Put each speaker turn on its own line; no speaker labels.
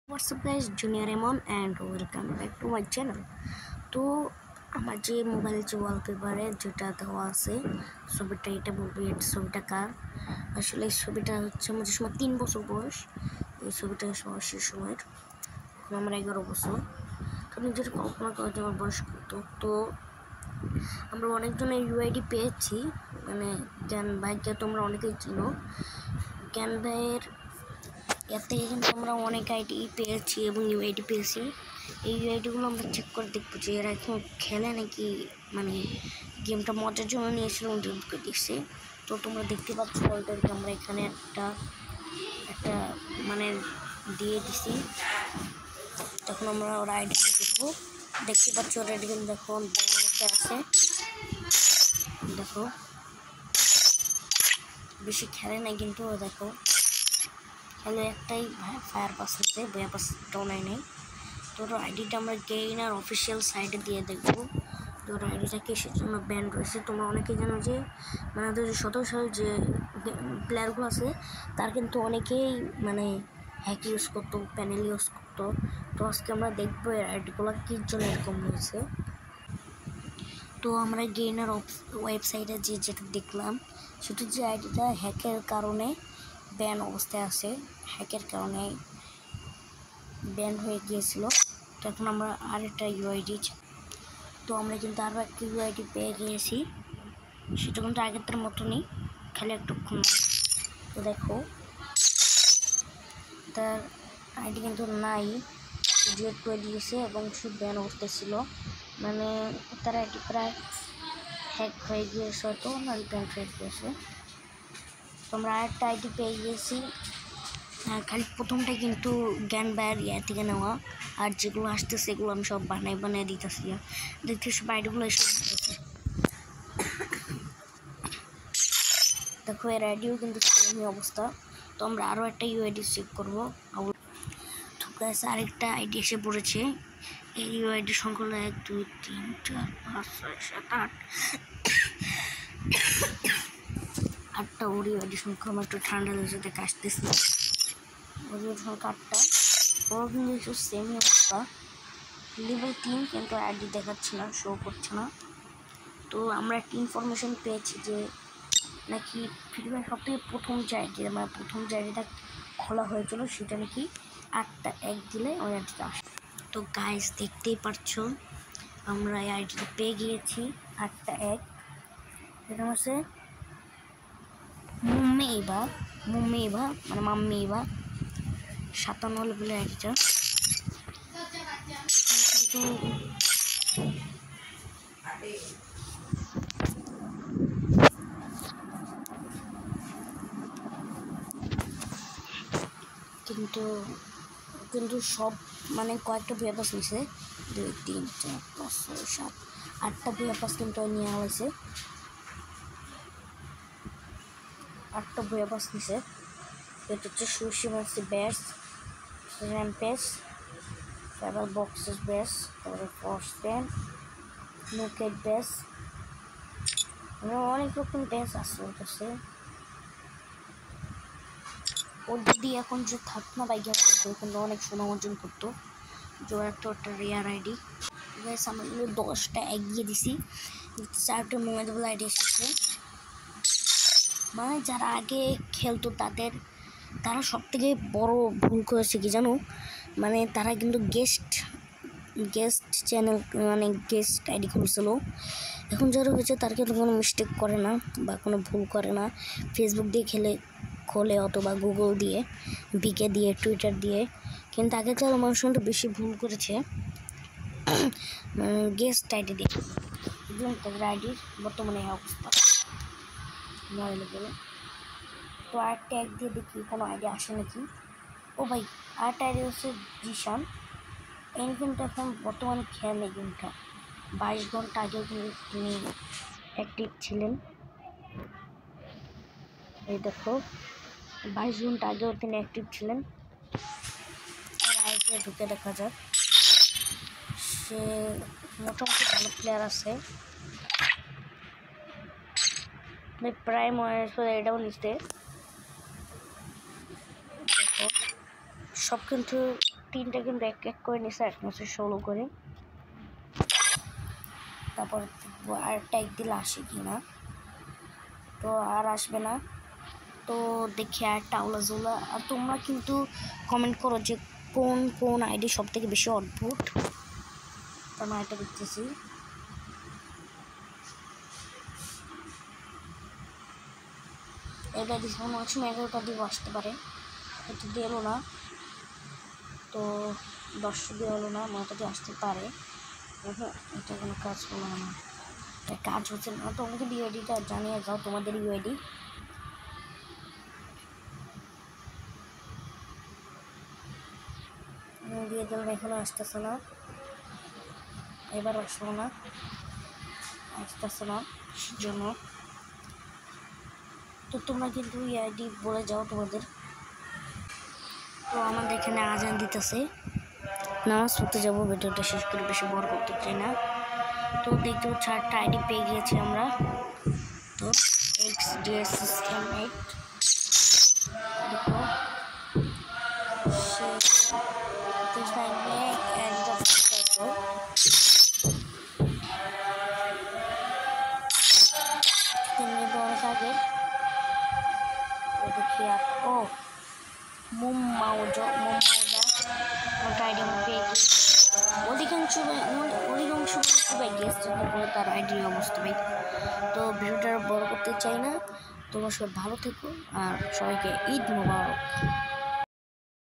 What's up guys, Junior Emon and welcome back to my channel. তো আমার যে mobile যে ওয়ালপেপারে যেটা দেওয়া আছে ছবিটা, এটা বলবো এই ছবিটা কার। আসলে এই ছবিটা হচ্ছে আমাদের সময় 3 বছর বয়স। এই ছবিটা সে সময়ের, এখন আমার 11 বছর। তো নিজের কল্পনা করে আমার বয়স কত। তো আমরা অনেকজনের ইউআইডি পেয়েছি, মানে জ্ঞান ভাইকে তোমরা অনেকেই চিনো। জ্ঞান ভাইয়ের এর থেকে কিন্তু আমরা অনেক আইডি পেয়েছি এবং ইউআইডি পেয়েছি। এই ইউআইডিগুলো আমরা চেক করে দেখবো যে এরা এখন খেলে নাকি, মানে গেমটা মজার জন্য নিয়েছিল ডিলিট করে দিচ্ছে। তো তোমরা দেখতে পাচ্ছ ওদেরকে আমরা এখানে একটা মানে দিয়ে দিছি। তখন আমরা ওর আইডিটা দেখবো, দেখতে পাচ্ছ ওর আইডি কিন্তু দেখো আছে, দেখো বেশি খেলে নাই কিন্তু দেখো খেলে একটাই ফায়ার পাস হচ্ছে, বয়া পাসটাও নেই। তোর আইডিটা আমরা গেইনার অফিসিয়াল সাইটে দিয়ে দেখবো তোর আইডিটা কিসের জন্য ব্যান রয়েছে। তোমরা অনেকেই জানো যে মানে 2017 সালে যে প্লেয়ারগুলো আছে তার কিন্তু অনেকেই মানে হ্যাক ইউজ করতো, প্যানেল ইউজ করতো। তো আজকে আমরা দেখবো এর আইডিগুলো কির জন্য এরকম হয়েছে। তো আমরা গেইনার ওয়েবসাইটে যেটা দেখলাম সেটা যে আইডিটা হ্যাকের কারণে ব্যান অবস্থায় আছে, হ্যাকের কারণে ব্যান হয়ে গিয়েছিল। তো এখন আমরা আরেকটা ইউআইডি, তো আমরা কিন্তু আরও একটা ইউআইডি পেয়ে গিয়েছি, সেটা কিন্তু আগেরটার মতনই, খালি একটুক্ষণ। তো দেখো তার আইডি কিন্তু নাই, ডিলিট করে দিয়েছে এবং সে ব্যান উঠতেছিল, মানে তার আইডি প্রায় হ্যাক হয়ে গিয়েছে, হয়তো না ব্যান হয়ে গিয়েছে। তো আমরা আরেকটা আইডি পেয়ে গিয়েছি, খালি প্রথমটা কিন্তু জ্ঞান ভাইয়ের ইয়ে থেকে নেওয়া, আর যেগুলো আসতেছে সেগুলো আমি সব বানাই দিতেছি। দেখতে সব আইডিগুলো এসে দিতেছে, দেখো এর আইডিও কিন্তু সেমই অবস্থা। তো আমরা আরও একটা ইউআইডি চেক করবো। তো গাইস আরেকটা আইডি এসে পড়েছে, এই ইউআইডি সংখ্যা হলো 1 2 3 4 5 6 7 8 8টা ওর ইউআইডি সংখ্যা। আমার একটু ঠান্ডা লেগেছে দেখে আসতেছি, ওর সংখ্যা 8টা। ওর কিন্তু সেমই অবস্থা, লেভেল 3 কিন্তু আইডি দেখাচ্ছে না, শো করছে না। তো আমরা একটা ইনফরমেশন পেয়েছি যে নাকি ফ্রি ফায়ার সব থেকে প্রথম যে আইডি, মানে প্রথম যে আইডিটা খোলা হয়েছিল সেটা নাকি 8টা 1 দিলে ওই আইডিটা আসে। তো গাইস দেখতেই পারছো আমরা এই আইডিটা পেয়ে গিয়েছি 8টা 1। এটা হচ্ছে মুম্মেইবা মানে মাম্মেইবা 57 লেভেলের আইডিটা। কিন্তু কিন্তু সব মানে কয়েকটা বইয়া পাস নিছে, 2 3 4 5 6 7 8টা বইয়া পাস কিন্তু নেওয়া হয়েছে, 8টা বইয়া পাস নিছে। এটা হচ্ছে সুশিমাসি বেস, র্যাম্পেস, তারপর বক্সেস বেস, তারপরে ফোর্স পেন, নুকেট বেস, অনেক রকম বেস আছে ওর কাছে। ওর যদি এখন যে থাকতো না বাইক কিন্তু অনেক সুনাম অর্জন করতো, জোর একটা রেয়ার আইডি। বেশ আমরা কিন্তু 10টা এগিয়ে দিছি, 4টা মোবাইল আইডি এসেছে। মানে যারা আগে খেলতো তারা সব থেকে বড় ভুল করেছে কি জানো, মানে তারা কিন্তু গেস্ট চ্যানেল মানে গেস্ট আইডি খুলছিল। এখন যারা হয়েছে তারা কিন্তু কোনো মিস্টেক করে না বা কোনো ভুল করে না, ফেসবুক দিয়ে খোলে অথবা গুগল দিয়ে, বিকে দিয়ে, টুইটার দিয়ে। কিন্তু আগেকার মানুষ কিন্তু বেশি ভুল করেছে গেস্ট আইডি দিয়ে, এবং তাদের আইডির বর্তমানে এই অবস্থা নয় বলে। তো আরেকটা এক দিয়ে দেখি কোনো আইডিয়া আসে নাকি। ও ভাই আরেকটা আইডিয়া হচ্ছে জিশান, এই কিন্তু এখন বর্তমানে খেয়াল এই গেমটা, 22 ঘন্টা আগেও কিন্তু তিনি অ্যাক্টিভ ছিলেন। এই দেখো 22 ঘন্টা আগেও তিনি অ্যাক্টিভ ছিলেন। আর আইডিয়া ঢুকে দেখা যাক, সে মোটামুটি ভালো প্লেয়ার আছে, প্রায় মনে হয় এটাও নিতে। দেখো সব কিন্তু 3টা কিন্তু এক এক করে নিছে, 1/16 করে। তারপর দেখবো আর ট্যাগ দিলে আসে কিনা, তো আর আসবে না। তো দেখি আর টাউলাজুলা। আর তোমরা কিন্তু কমেন্ট করো যে কোন কোন আইডি সব থেকে বেশি অদ্ভুত। তো আমি এটা দেখতেছি, এটা দিচ্ছে মনে হচ্ছে 11টা দিকে আসতে পারে। এটা দিয়ে এলো না, তো 10 দিয়ে হলো না, 9টা দিয়ে আসতে পারে। এটা কোনো কাজ হলো না, কাজ হচ্ছে না। তো আমাকে ইউআইডিটা জানিয়ে যাও, তোমাদের ইউআইডি। দিয়ে দিলাম, এখনো আসতেছে না, এবার আসলো না, আসতেছে না জন্য। তো তোমরা কিন্তু ইউআইডি বলে যাও তোমাদের। তো আমাদের এখানে আজান দিতেছে, নামাজ পড়তে যাবো। ভিডিওটা শেষ করে বেশি বড় করতে চাই না। তো দেখতে হচ্ছে 8টা আইডি পেয়ে গিয়েছি আমরা। তো XDSSM8 দেখো, দেখি আর ও মুম্মাউজা আইডি পেয়ে গিয়েছি। অধিকাংশ খুব এগিয়েছে বলে তার আইডির অবস্থা ভাই। তো ভিডিওটা বড় করতে চাই না, তোমরা সবাই ভালো থেকো আর সবাইকে ঈদ মোবারক।